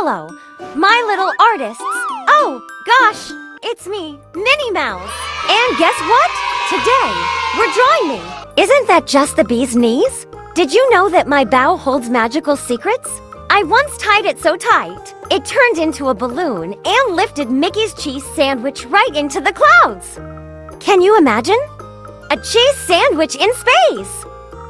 Hello, my little artists. Oh, gosh, it's me, Minnie Mouse. And guess what? Today, we're drawing me. Isn't that just the bee's knees? Did you know that my bow holds magical secrets? I once tied it so tight, it turned into a balloon and lifted Mickey's cheese sandwich right into the clouds. Can you imagine? A cheese sandwich in space!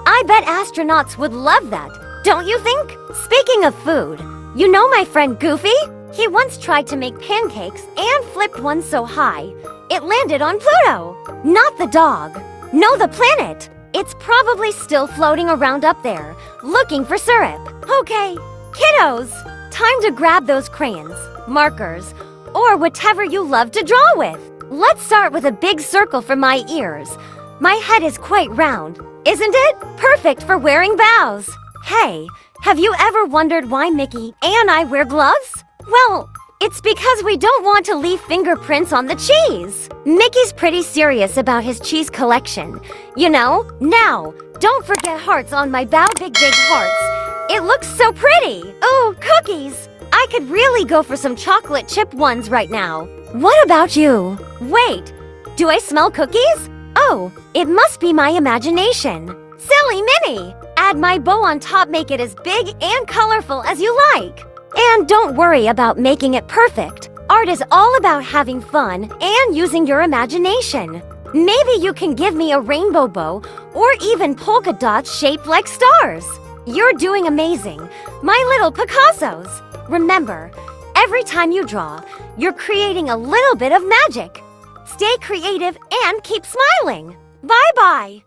I bet astronauts would love that, don't you think? Speaking of food, you know my friend Goofy? He once tried to make pancakes and flipped one so high, it landed on Pluto. Not the dog. No, the planet. It's probably still floating around up there, looking for syrup. Okay, kiddos, time to grab those crayons, markers, or whatever you love to draw with. Let's start with a big circle for my ears. My head is quite round, isn't it? Perfect for wearing bows. Hey, have you ever wondered why Mickey and I wear gloves? Well, it's because we don't want to leave fingerprints on the cheese. Mickey's pretty serious about his cheese collection. You know, now, don't forget hearts on my bow, big hearts. It looks so pretty. Oh, cookies. I could really go for some chocolate chip ones right now. What about you? Wait, do I smell cookies? Oh, it must be my imagination. Silly Minnie! Add my bow on top, make it as big and colorful as you like. And don't worry about making it perfect. Art is all about having fun and using your imagination. Maybe you can give me a rainbow bow or even polka dots shaped like stars. You're doing amazing, my little Picassos. Remember, every time you draw, you're creating a little bit of magic. Stay creative and keep smiling. Bye-bye.